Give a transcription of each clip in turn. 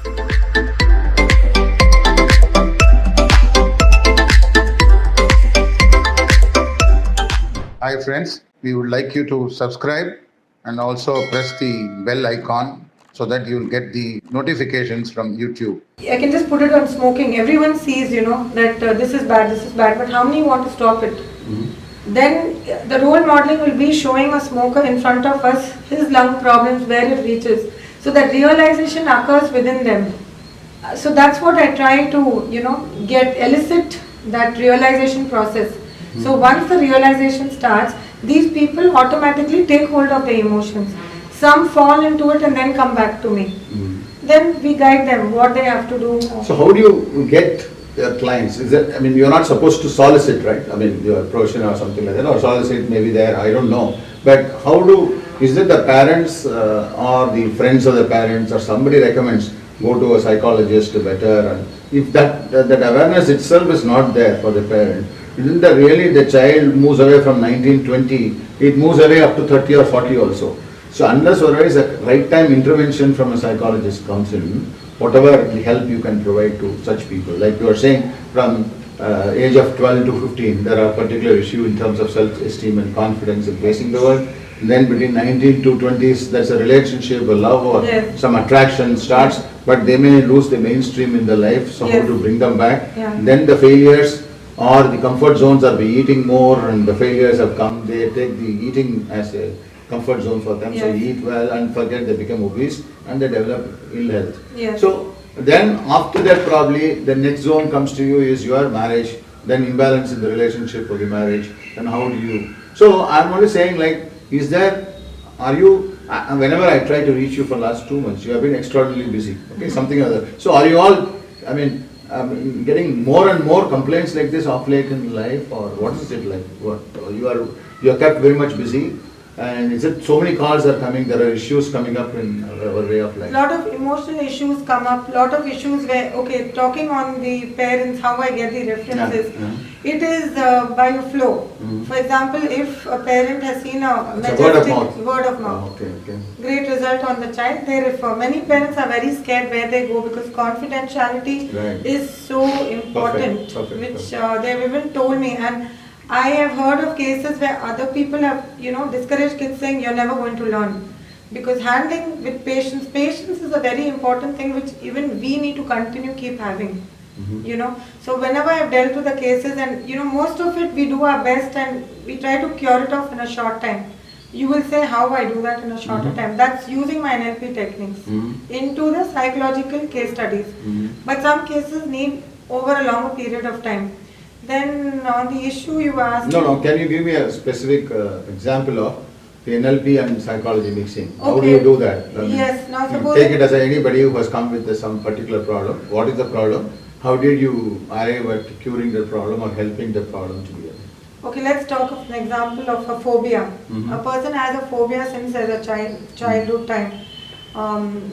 Hi friends, we would like you to subscribe and also press the bell icon so that you'll get the notifications from YouTube. I can just put it on smoking. Everyone sees, that this is bad, but how many want to stop it? Then the role modeling will be showing a smoker in front of us his lung problems, where it reaches. So that realization occurs within them. So that's what I try to, elicit that realization process. So once the realization starts, these people automatically take hold of the emotions. Some fall into it and then come back to me. Then we guide them what they have to do. So how do you get your clients? Is that, I mean, you're not supposed to solicit, right? I mean, your profession or something like that, or solicit maybe there, I don't know. But is it the parents or the friends of the parents or somebody recommends go to a psychologist better? And if that awareness itself is not there for the parent, isn't that really the child moves away from 19, 20, it moves away up to 30 or 40 also. So unless or otherwise a right time intervention from a psychologist comes in, whatever help you can provide to such people, like you are saying, from age of 12 to 15, there are particular issues in terms of self-esteem and confidence in facing the world. And then between 19 to 20s, there's a relationship, a love or some attraction starts, but they may lose the mainstream in their life, so how to bring them back. Then the failures or the comfort zones are eating more and the failures have come, they take the eating as a comfort zone for them, so eat well and forget, they become obese and they develop ill health. So then after that probably the next zone comes to you is your marriage, then imbalance in the relationship or the marriage, and how do you, so I'm only saying like, whenever I try to reach you for last 2 months, you have been extraordinarily busy, okay, something other. So are you all, getting more and more complaints like this of late in life, or what is it like? What you are kept very much busy, and is it so many calls are coming? There are issues coming up in our way of life. A lot of emotional issues come up. Lot of issues where talking on the parents, how I get the references. It is by a flow. For example, if a parent has seen a majestic word of mouth, great result on the child, they refer. Many parents are very scared where they go because confidentiality is so important, which they've even told me. And I have heard of cases where other people have, discouraged kids saying, you're never going to learn. Because handling with patience is a very important thing which even we need to continue keep having. So whenever I've dealt with the cases, and most of it we do our best and we try to cure it off in a short time. You will say how I do that in a shorter time. That's using my NLP techniques into the psychological case studies. But some cases need over a longer period of time. Then on the issue you asked... No, can you give me a specific example of the NLP and psychology mixing? How do you do that? Yes, now suppose... Take it as anybody who has come with some particular problem. What is the problem? How did you arrive at curing the problem or helping the problem to be? Okay, let's talk of an example of a phobia. A person has a phobia since as a childhood time.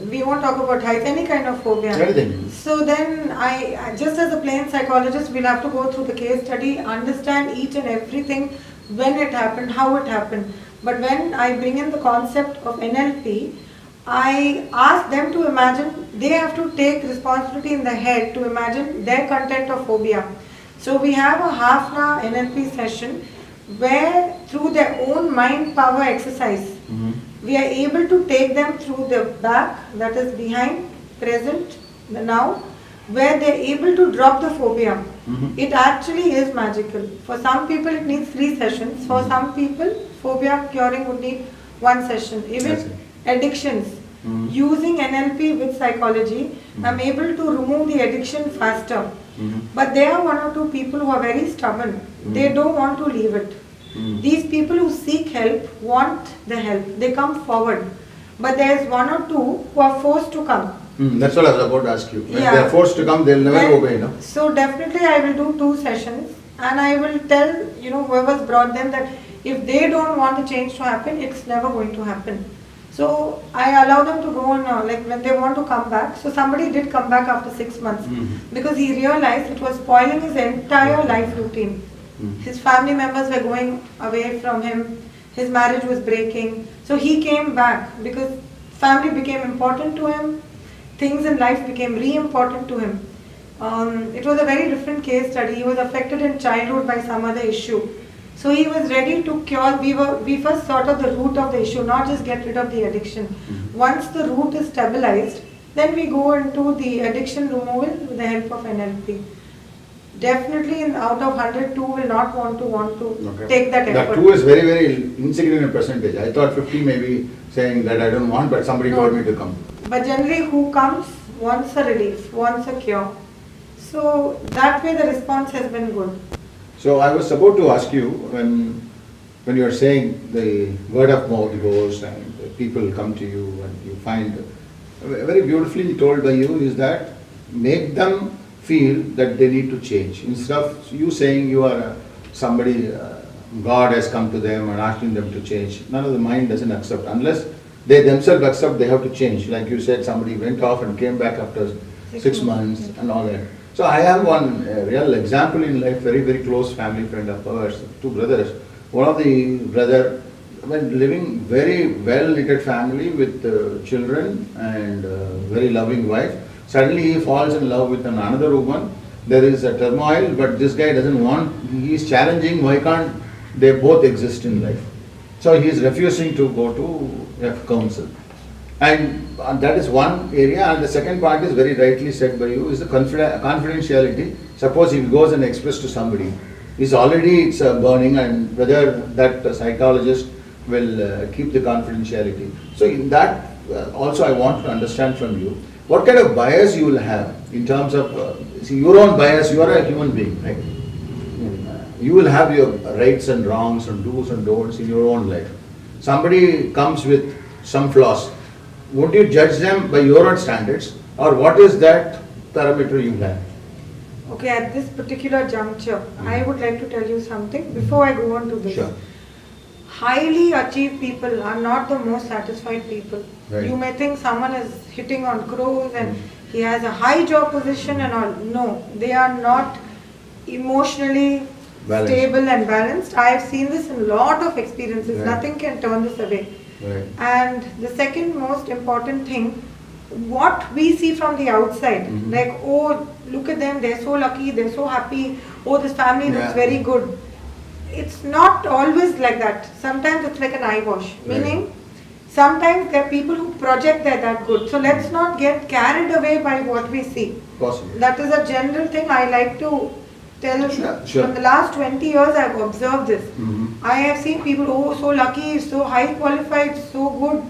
We won't talk about heights, any kind of phobia. Anything. So then I just as a plain psychologist, we'll have to go through the case study, understand each and everything, when it happened, how it happened. But when I bring in the concept of NLP, I ask them to imagine, they have to take responsibility in their head to imagine their content of phobia. So we have a half-an-hour NLP session where through their own mind power exercise, we are able to take them through the back, that is behind, present, the now, where they are able to drop the phobia. It actually is magical. For some people it needs 3 sessions. For some people, phobia curing would need 1 session. Even addictions. Using NLP with psychology, I'm able to remove the addiction faster. But there are 1 or 2 people who are very stubborn. They don't want to leave it. These people who seek help want the help. They come forward. But there is 1 or 2 who are forced to come. That's what I was about to ask you. When they are forced to come, they'll never obey, no? So definitely I will do 2 sessions and I will tell whoever's brought them that if they don't want the change to happen, it's never going to happen. So I allow them to go on, like when they want to come back. So somebody did come back after 6 months because he realized it was spoiling his entire life routine. His family members were going away from him. His marriage was breaking. So he came back because family became important to him. things in life became re-important to him. It was a very different case study. He was affected in childhood by some other issue. So he was ready to cure. We first thought of the root of the issue, not just get rid of the addiction. Once the root is stabilized, then we go into the addiction removal with the help of NLP. Definitely, out of 100, 2 will not want to Okay. take that That effort. 2 is very, very insignificant percentage. I thought 50 maybe saying that I don't want, but somebody No. told me to come. But generally, who comes wants a relief, wants a cure. So that way, the response has been good. So I was about to ask you, when you are saying the word of mouth goes and people come to you and you find, very beautifully told by you is that make them feel that they need to change. Instead of you saying you are somebody, God has come to them and asking them to change, none of the mind doesn't accept. Unless they themselves accept, they have to change. Like you said, somebody went off and came back after 6 months and all that. So I have one real example in life, very, very close family friend of ours, 2 brothers. One of the brother, when living very well-knitted family with children and very loving wife, suddenly he falls in love with another woman. There is a turmoil, but this guy doesn't want, he is challenging, why can't they both exist in life? So he is refusing to go to a council. And that is one area, and the second part is very rightly said by you, is the confidentiality. Suppose he goes and express to somebody, it's burning, and whether that psychologist will keep the confidentiality. So in that also I want to understand from you, what kind of bias you will have in terms of, see your own bias, you are a human being, right? You will have your rights and wrongs and do's and don'ts in your own life. Somebody comes with some flaws. Won't you judge them by your own standards, or what is that parameter you have? Okay, at this particular juncture, I would like to tell you something before I go on to this. Sure. Highly achieved people are not the most satisfied people. Right. You may think someone is hitting on crores and he has a high job position and all. No, they are not emotionally Balanced. stable and balanced. I have seen this in a lot of experiences. Right. Nothing can turn this away. Right. And the second most important thing, what we see from the outside, Mhm. like, oh, look at them, they're so lucky, they're so happy, oh, this family looks Yeah. very good. It's not always like that. Sometimes it's like an eyewash, meaning sometimes there are people who project they're that good. So let's not get carried away by what we see. Possible. That is a general thing I like to tell. Sure. From the last 20 years I've observed this. Mhm. I have seen people, oh, so lucky, so high qualified, so good.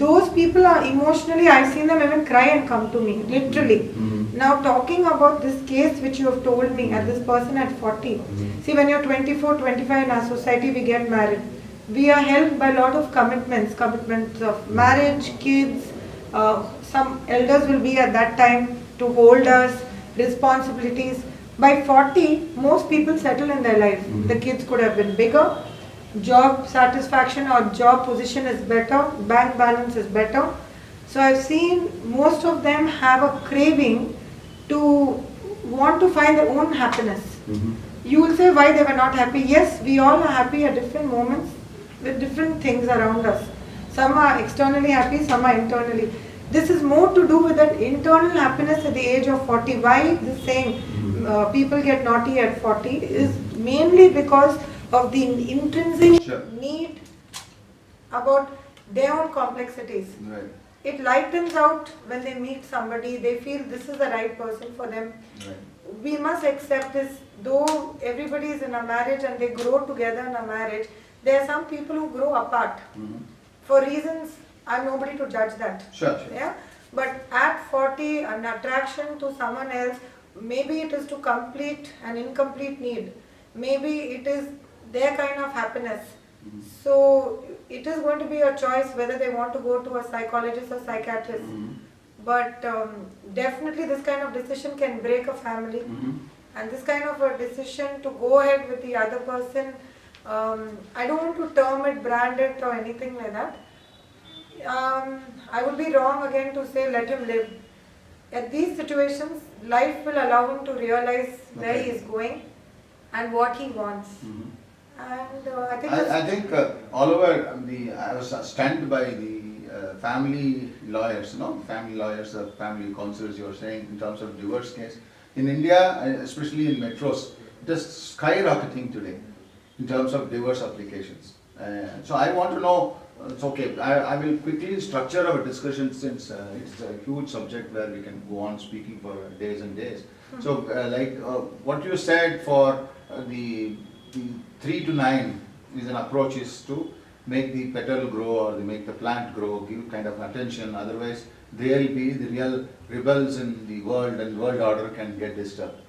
Those people are emotionally, I've seen them even cry and come to me, literally. Mhm. Now talking about this case which you have told me, at this person at 40. See, when you're 24, 25 in our society, we get married. We are held by a lot of commitments of marriage, kids, some elders will be at that time to hold us, responsibilities. By 40, most people settle in their life. The kids could have been bigger, job satisfaction or job position is better, bank balance is better. So I've seen most of them have a craving to want to find their own happiness. Mhm. You will say why they were not happy. Yes, we all are happy at different moments with different things around us. Some are externally happy, some are internally. This is more to do with that internal happiness at the age of 40. Why this saying people get naughty at 40 is mainly because of the intrinsic Sure. need about their own complexities. Right. It lightens out when they meet somebody, they feel this is the right person for them. Right. We must accept this, though everybody is in a marriage and they grow together in a marriage, there are some people who grow apart. Mhm. For reasons, I'm nobody to judge that. Sure. Yeah? But at 40, an attraction to someone else, maybe it is to complete an incomplete need. Maybe it is their kind of happiness. So it is going to be a choice whether they want to go to a psychologist or psychiatrist. But definitely this kind of decision can break a family. And this kind of a decision to go ahead with the other person, I don't want to term it, brand it or anything like that. I would be wrong again to say let him live. At these situations, life will allow him to realize where he is going and what he wants. And I think I think all over I was stunned by the family lawyers, family lawyers or family counselors you are saying in terms of divorce case. In India, especially in metros, it is skyrocketing today in terms of divorce applications. So I want to know, it's okay, I will quickly structure our discussion since it's a huge subject where we can go on speaking for days and days. So what you said for the 3 to 9 is an approach is to make the petal grow or make the plant grow, give kind of attention, otherwise they'll be the real rebels in the world and world order can get disturbed.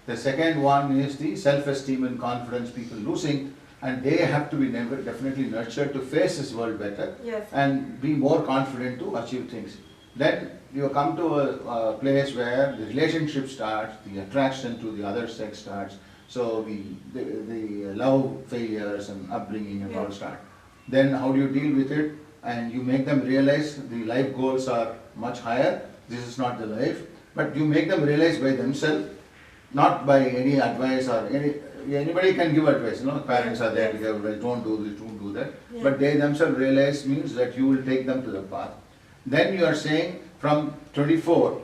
The second one is the self-esteem and confidence people losing, and they have to be definitely nurtured to face this world better. Yes. And be more confident to achieve things. Then you come to a place where the relationship starts, the attraction to the other sex starts, so the love failures and upbringing and all start. Then how do you deal with it? And you make them realize the life goals are much higher, this is not the life, but you make them realize by themselves, not by any advice or anybody can give advice, parents are there to give advice, don't do this, don't do that, but they themselves realize means that you will take them to the path. Then you are saying from 24,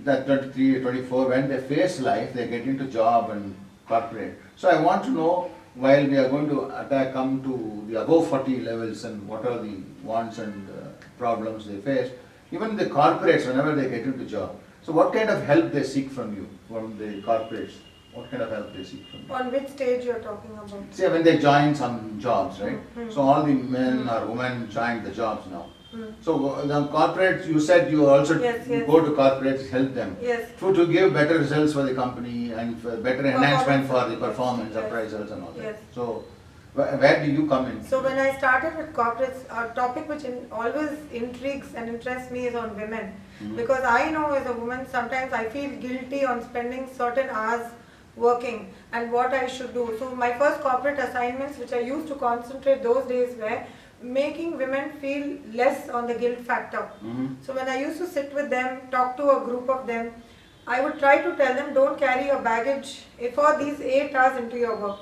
that 23, 24, when they face life, they get into job and corporate. So I want to know, while we are going to come to the above 40 levels and what are the wants and problems they face, even the corporates, whenever they get into job, so what kind of help they seek from you, from the corporates? What kind of help they seek from you? On which stage you're talking about? See, when they join some jobs, right? So all the men or women join the jobs now. So the corporates, you said you also go to corporates, help them. Yes. To give better results for the company and for better enhancement for the performance appraisals and all that. Yes. So where do you come in? So when I started with corporates, a topic which always intrigues and interests me is on women. Because I know as a woman, sometimes I feel guilty on spending certain hours working and what I should do. So my first corporate assignments which I used to concentrate those days were making women feel less on the guilt factor. So when I used to sit with them, talk to a group of them, I would try to tell them, don't carry your baggage for these 8 hours into your work.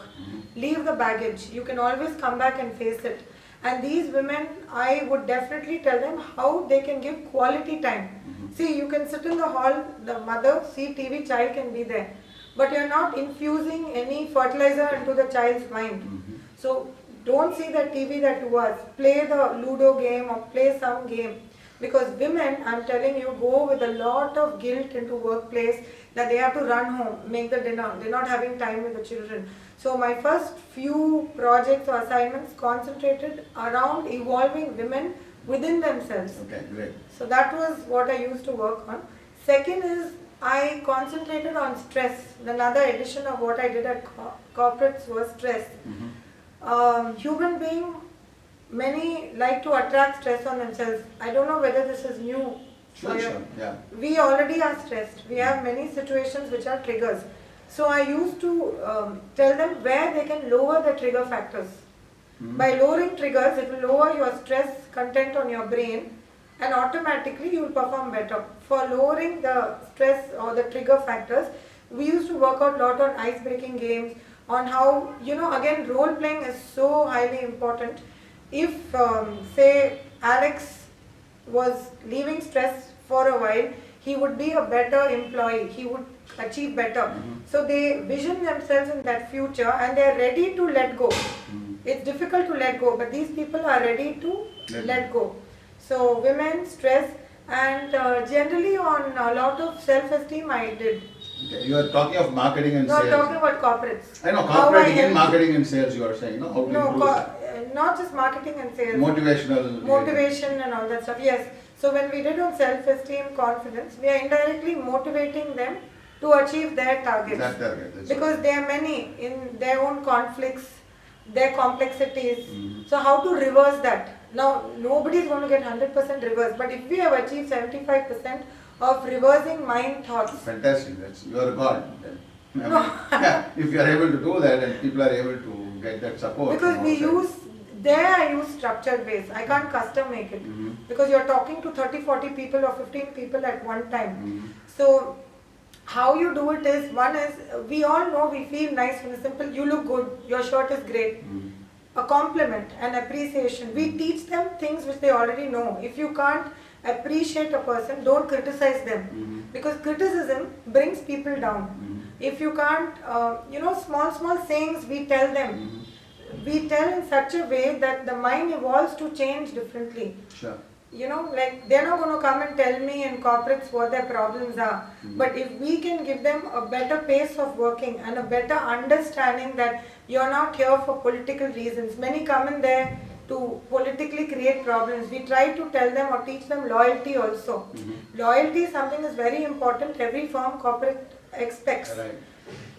Leave the baggage. You can always come back and face it. And these women, I would definitely tell them how they can give quality time. See, you can sit in the hall, the mother, see TV, child can be there. But you're not infusing any fertilizer into the child's mind. So don't see the TV that was. Play the Ludo game or play some game. Because women, I'm telling you, go with a lot of guilt into workplace that they have to run home, make the dinner. They're not having time with the children. So my first few projects or assignments concentrated around evolving women within themselves. Okay, great. So that was what I used to work on. Second is I concentrated on stress. Another addition of what I did at corporates was stress. Human being, many like to attract stress on themselves. I don't know whether this is new. Sure, yeah. We already are stressed. We have many situations which are triggers. So I used to tell them where they can lower the trigger factors. By lowering triggers, it will lower your stress content on your brain and automatically you will perform better. For lowering the stress or the trigger factors, we used to work out a lot on ice-breaking games, on how, again, role-playing is so highly important. If, say, Alex was leaving stress for a while, he would be a better employee, he would achieve better. So they vision themselves in that future and they are ready to let go. It's difficult to let go, but these people are ready to let go. So women, stress, and generally on a lot of self-esteem I did. Okay. You are talking of marketing and sales. No, talking about corporates. I know, corporate and marketing and sales you are saying, how to improve. Not just marketing and sales. Motivation and all that stuff, yes. So when we did on self-esteem, confidence, we are indirectly motivating them to achieve their targets. That target. Because there are many in their own conflicts, their complexities. So how to reverse that? Now, nobody is going to get 100% reverse, but if we have achieved 75% of reversing mind thoughts. Fantastic, you are a god. If you are able to do that and people are able to get that support. Because I use structured ways. I can't custom make it. Because you are talking to 30, 40 people or 15 people at one time. So how you do it is, one is, we all know we feel nice when it's simple, you look good, your shirt is great. a compliment, an appreciation. We teach them things which they already know. If you can't appreciate a person, don't criticize them, because criticism brings people down. If you can't, small sayings we tell them. We tell in such a way that the mind evolves to change differently. Sure. Like they're not going to come and tell me in corporates what their problems are. But if we can give them a better pace of working and a better understanding that you're not here for political reasons. Many come in there to politically create problems. We try to tell them or teach them loyalty also. Loyalty is something that's very important. Every firm corporate expects. Right.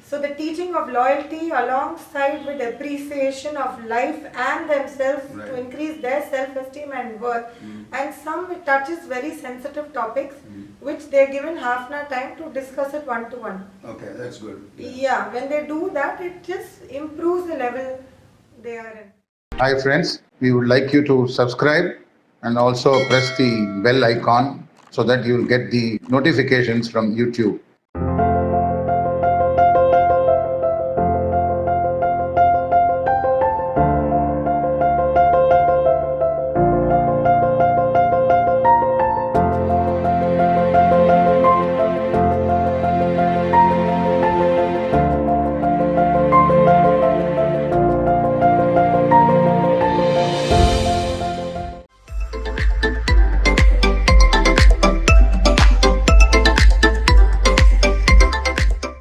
So the teaching of loyalty alongside with appreciation of life and themselves Right. to increase their self-esteem and worth. And some it touches very sensitive topics which they're given half an hour time to discuss it one-to-one. Okay, that's good. Yeah, when they do that, it just improves the level they are in. Hi friends, we would like you to subscribe and also press the bell icon so that you will get the notifications from YouTube.